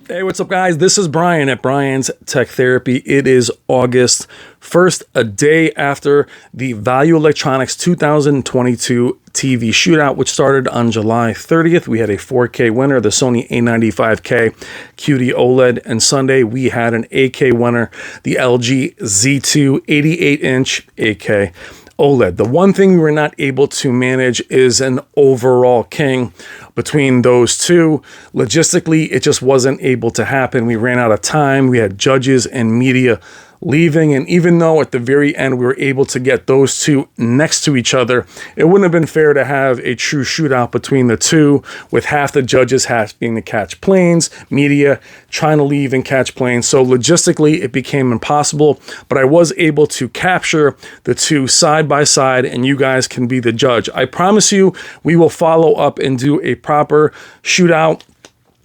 Hey, what's up, guys? This is Brian at Brian's Tech Therapy. It is August 1st, a day after the Value Electronics 2022 TV shootout, which started on July 30th. We had a 4K winner, the Sony A95K QD-OLED, and Sunday we had an 8K winner, the LG Z2 88-inch 8K OLED. The one thing we were not able to manage is an overall king between those two. Logistically, it just wasn't able to happen. We ran out of time. We had judges and media leaving, and even though at the very end we were able to get those two next to each other, it wouldn't have been fair to have a true shootout between the two, with half the judges having to catch planes, media trying to leave and catch planes. So logistically it became impossible, but I was able to capture the two side by side, and you guys can be the judge. I promise you we will follow up and do a proper shootout.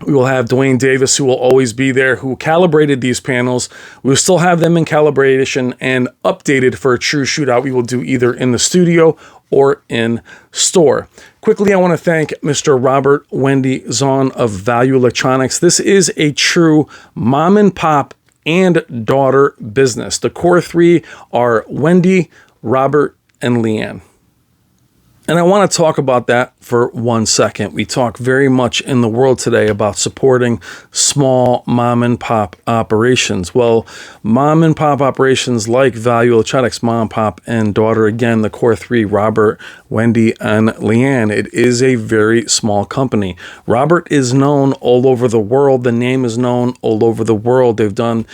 We will have Dwayne Davis, who will always be there, who calibrated these panels. We will still have them in calibration and updated for a true shootout. We will do either in the studio or in store. Quickly, I want to thank Mr. Robert Wendy Zahn of Value Electronics. This is a true mom and pop and daughter business. The core three are Wendy, Robert, and Leanne. And I want to talk about that for 1 second. We talk very much in the world today about supporting small mom and pop operations. Well, mom and pop operations like Value Electronics, mom, pop, and daughter, again, the core three, Robert, Wendy, and Leanne, it is a very small company. Robert is known all over the world. The name is known all over the world. They've done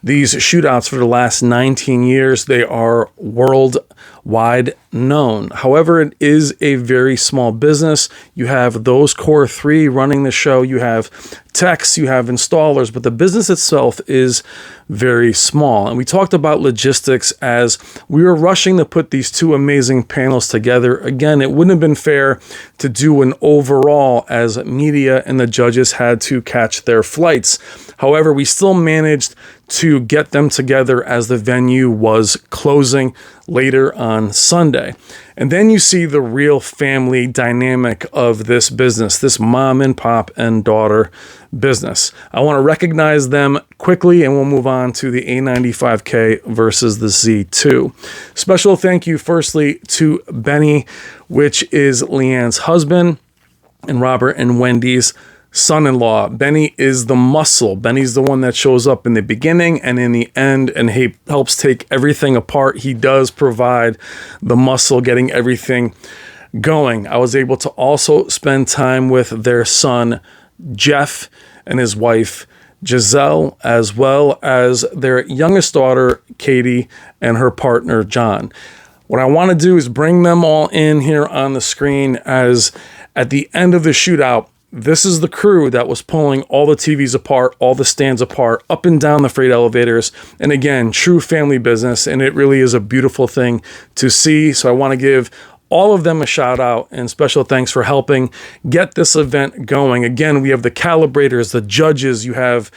these shootouts for the last 19 years. They are worldwide known. However, it is a very small business. You have those core three running the show. You have techs, you have installers, but the business itself is very small. And we talked about logistics as we were rushing to put these two amazing panels together. Again, it wouldn't have been fair to do an overall as media and the judges had to catch their flights. However, we still managed to get them together as the venue was closing later on Sunday. And then you see the real family dynamic of this business, this mom and pop and daughter business. I want to recognize them quickly, and we'll move on to the A95K versus the Z2. Special thank you firstly to Benny, which is Leanne's husband, and Robert and Wendy's son-in-law. Benny is the muscle. Benny's the one that shows up in the beginning and in the end, and he helps take everything apart. He does provide the muscle, getting everything going. I was able to also spend time with their son, Jeff, and his wife, Giselle, as well as their youngest daughter, Katie, and her partner, John. What I want to do is bring them all in here on the screen, as at the end of the shootout, this is the crew that was pulling all the TVs apart, all the stands apart, up and down the freight elevators. And again, true family business, and it really is a beautiful thing to see. So I want to give all of them a shout out and special thanks for helping get this event going. Again, we have the calibrators, the judges, you have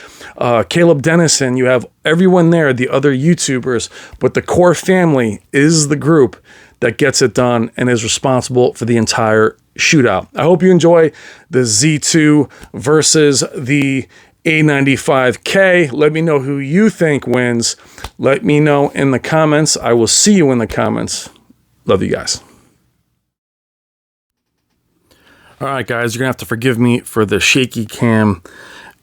Caleb Dennison, you have everyone there, the other YouTubers, but the core family is the group that gets it done and is responsible for the entire shootout. I hope you enjoy the Z2 versus the A95K. Let me know who you think wins. Let me know in the comments. I will see you in the comments. Love you guys. All right, guys, you're gonna have to forgive me for the shaky cam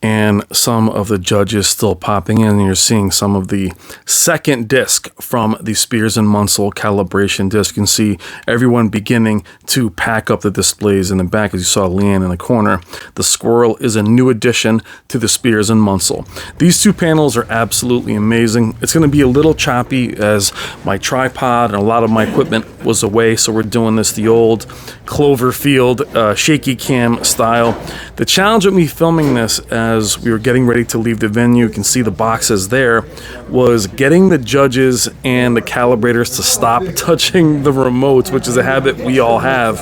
and some of the judges still popping in. And you're seeing some of the second disc from the Spears and Munsell calibration disc. You can see everyone beginning to pack up the displays in the back, as you saw Leanne in the corner. The Squirrel is a new addition to the Spears and Munsell. These two panels are absolutely amazing. It's going to be a little choppy as my tripod and a lot of my equipment was away, so we're doing this the old Cloverfield shaky cam style. The challenge with me filming this as we were getting ready to leave the venue, you can see the boxes there, was getting the judges and the calibrators to stop touching the remotes, which is a habit we all have.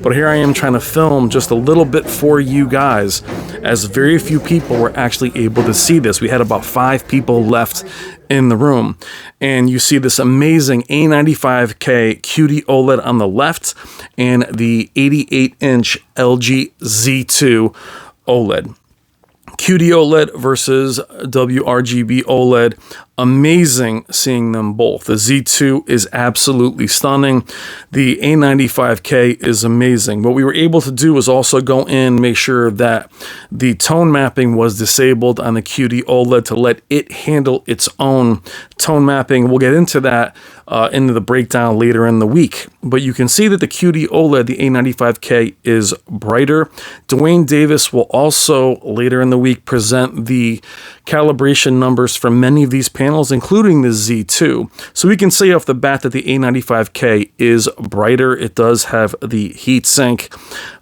But here I am trying to film just a little bit for you guys, as very few people were actually able to see this. We had about 5 people left in the room. And you see this amazing A95K QD-OLED on the left and the 88-inch LG Z2 OLED. QD-OLED versus WRGB OLED. Amazing seeing them both. The Z2 is absolutely stunning. The A95K is amazing. What we were able to do was also go in, make sure that the tone mapping was disabled on the QD-OLED to let it handle its own tone mapping. We'll get into that into the breakdown later in the week. But you can see that the QD-OLED, the A95K, is brighter. Dwayne Davis will also later in the week present the calibration numbers for many of these panels, including the Z2. So we can say off the bat that the A95K is brighter. It does have the heat sink,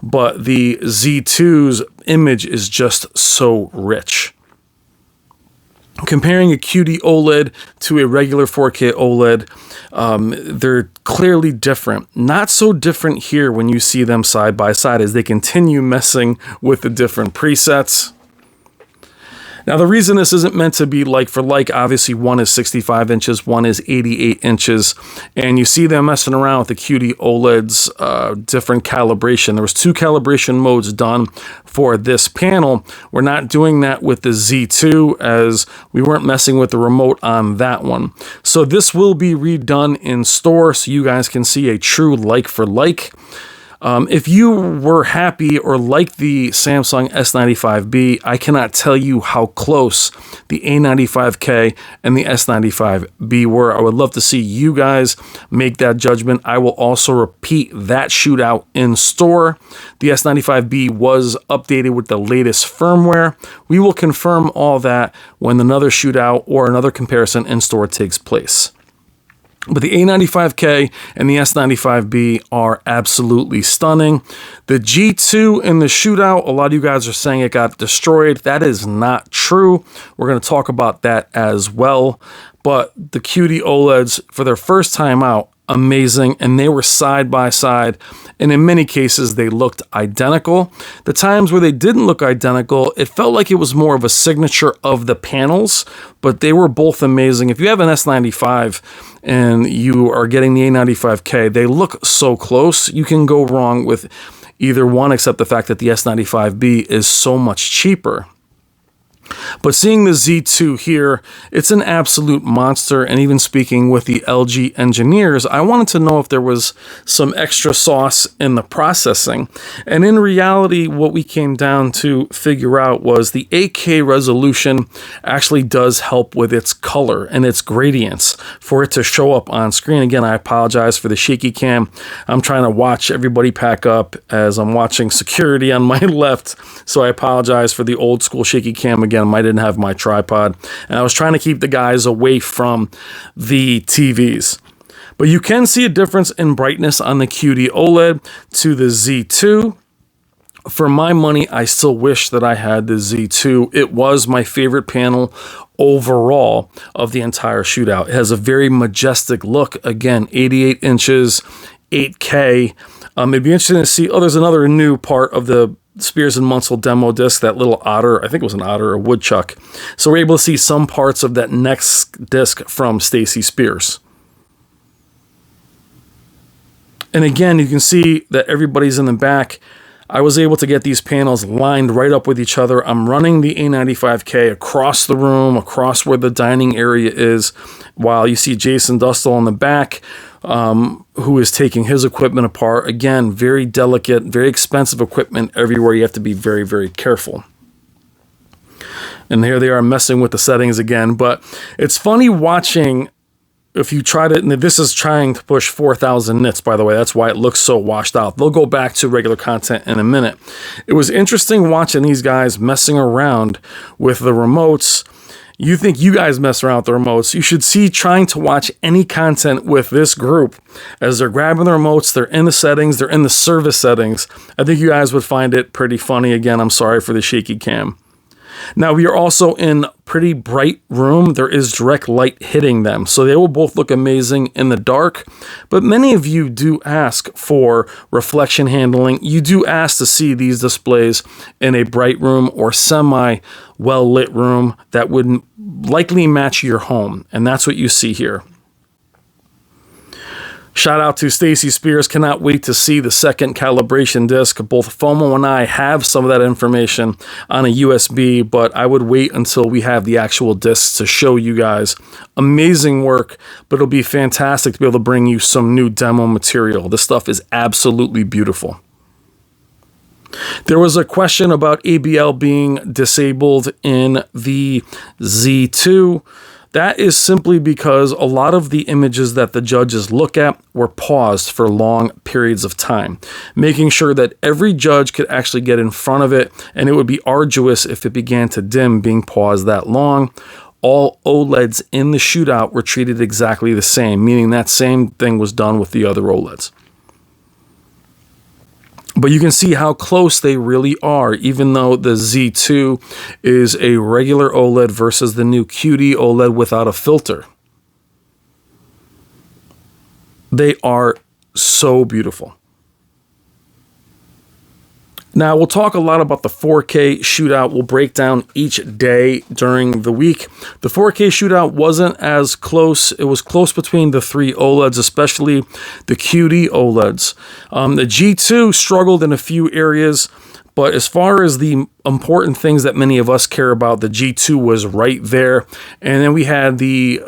but the Z2's image is just so rich. Comparing a QD-OLED to a regular 4K OLED, they're clearly different. Not so different here when you see them side by side as they continue messing with the different presets. Now, the reason this isn't meant to be like for like, obviously one is 65 inches, one is 88 inches, and you see them messing around with the QD-OLED's different calibration. There was 2 calibration modes done for this panel. We're not doing that with the Z2 as we weren't messing with the remote on that one. So this will be redone in store so you guys can see a true like for like. If you were happy or liked the Samsung S95B, I cannot tell you how close the A95K and the S95B were. I would love to see you guys make that judgment. I will also repeat that shootout in store. The S95B was updated with the latest firmware. We will confirm all that when another shootout or another comparison in store takes place. But the A95K and the S95B are absolutely stunning. The G2 in the shootout, a lot of you guys are saying it got destroyed. That is not true. We're going to talk about that as well. But the QD-OLEDs, for their first time out, amazing, and they were side by side, and in many cases they looked identical. The times where they didn't look identical, it felt like it was more of a signature of the panels, but they were both amazing. If you have an S95 and you are getting the A95K, they look so close. You can go wrong with either one, except the fact that the S95B is so much cheaper. But seeing the Z2 here, it's an absolute monster. And even speaking with the LG engineers, I wanted to know if there was some extra sauce in the processing. And in reality, what we came down to figure out was the 8K resolution actually does help with its color and its gradients for it to show up on screen. Again, I apologize for the shaky cam. I'm trying to watch everybody pack up as I'm watching security on my left. So I apologize for the old school shaky cam again. I didn't have my tripod, and I was trying to keep the guys away from the TVs. But you can see a difference in brightness on the QD-OLED to the Z2. For my money, I still wish that I had the Z2. It was my favorite panel overall of the entire shootout. It has a very majestic look. Again, 88 inches, 8K. It'd be interesting to see, there's another new part of the Spears and Munsell demo disc, that little otter, I think it was an otter or woodchuck. So we're able to see some parts of that next disc from Stacy Spears. And again, you can see that everybody's in the back. I was able to get these panels lined right up with each other. I'm running the A95K across the room, across where the dining area is, while you see Jason Dustle in the back, who is taking his equipment apart. Again, very delicate, very expensive equipment everywhere. You have to be very, very careful. And here they are messing with the settings again. But it's funny watching, if you try to, and this is trying to push 4,000 nits, by the way. That's why it looks so washed out. They'll go back to regular content in a minute. It was interesting watching these guys messing around with the remotes. You think you guys mess around with the remotes. You should see trying to watch any content with this group as they're grabbing the remotes, they're in the settings, they're in the service settings. I think you guys would find it pretty funny. Again, I'm sorry for the shaky cam. Now, we are also in pretty bright room. There is direct light hitting them, so they will both look amazing in the dark. But many of you do ask for reflection handling. You do ask to see these displays in a bright room or semi well lit room that would likely match your home, and that's what you see here. Shout out to Stacy Spears. Cannot wait to see the second calibration disc. Both FOMO and I have some of that information on a USB, but I would wait until we have the actual discs to show you guys. Amazing work, but it'll be fantastic to be able to bring you some new demo material. This stuff is absolutely beautiful. There was a question about ABL being disabled in the Z2. That is simply because a lot of the images that the judges look at were paused for long periods of time, making sure that every judge could actually get in front of it, and it would be arduous if it began to dim being paused that long. All OLEDs in the shootout were treated exactly the same, meaning that same thing was done with the other OLEDs. But you can see how close they really are, even though the Z2 is a regular OLED versus the new QD-OLED without a filter. They are so beautiful. Now, we'll talk a lot about the 4K shootout. We'll break down each day during the week. The 4K shootout wasn't as close. It was close between the three OLEDs, especially the QD OLEDs. The G2 struggled in a few areas, but as far as the important things that many of us care about, the G2 was right there. And then we had the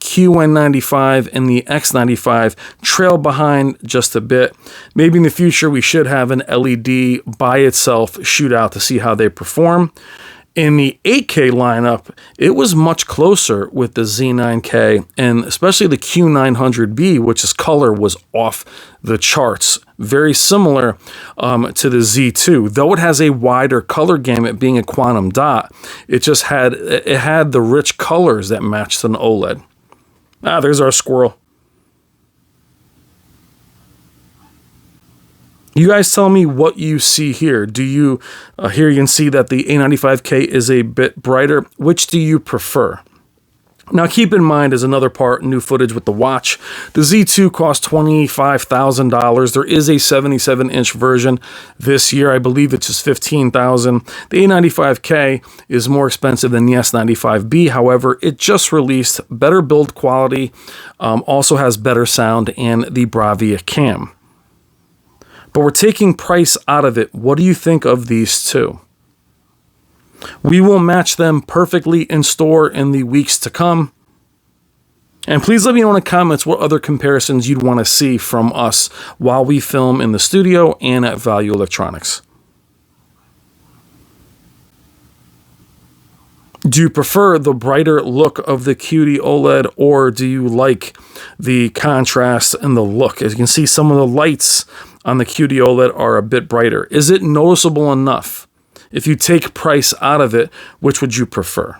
QN95 and the X95 trail behind just a bit. Maybe in the future we should have an LED by itself shootout to see how they perform. In the 8K lineup, it was much closer with the Z9K, and especially the Q900B, which is color was off the charts. Very similar to the Z2, though it has a wider color gamut being a quantum dot. It had the rich colors that matched an OLED. Ah, there's our squirrel. You guys tell me what you see here. Do you, here you can see that the A95K is a bit brighter. Which do you prefer? Now, keep in mind, as another part, new footage with the watch, the Z2 cost $25,000. There is a 77-inch version this year. I believe it's just $15,000. The A95K is more expensive than the S95B. However, it just released better build quality, also has better sound, and the Bravia cam. But we're taking price out of it. What do you think of these two? We will match them perfectly in store in the weeks to come. And please let me know in the comments what other comparisons you'd want to see from us while we film in the studio and at Value Electronics. Do you prefer the brighter look of the QD-OLED, or do you like the contrast and the look? As you can see, some of the lights on the QD-OLED are a bit brighter. Is it noticeable enough? If you take price out of it, which would you prefer?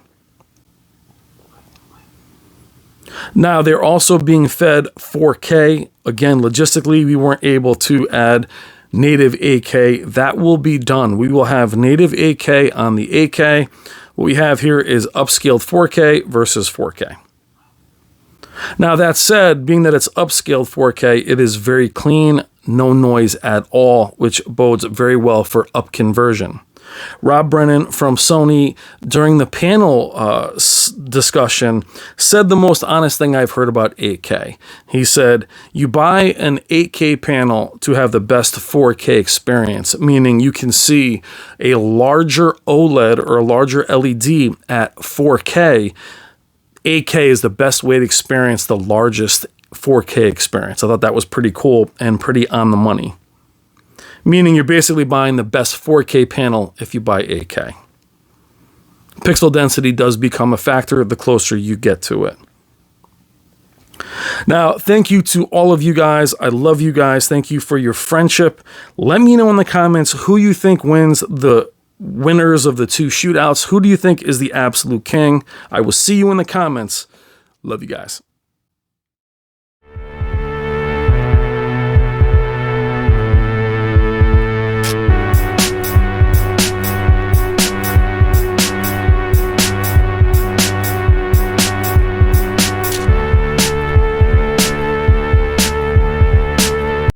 Now, they're also being fed 4K. Again, logistically, we weren't able to add native 8K. That will be done. We will have native 8K on the 8K. What we have here is upscaled 4K versus 4K. Now, that said, being that it's upscaled 4K, it is very clean, no noise at all, which bodes very well for up conversion. Rob Brennan from Sony, during the panel discussion, said the most honest thing I've heard about 8K. He said, you buy an 8K panel to have the best 4K experience, meaning you can see a larger OLED or a larger LED at 4K. 8K is the best way to experience the largest 4K experience. I thought that was pretty cool and pretty on the money. Meaning you're basically buying the best 4K panel if you buy 8K. Pixel density does become a factor the closer you get to it. Now, thank you to all of you guys. I love you guys. Thank you for your friendship. Let me know in the comments who you think wins the winners of the two shootouts. Who do you think is the absolute king? I will see you in the comments. Love you guys.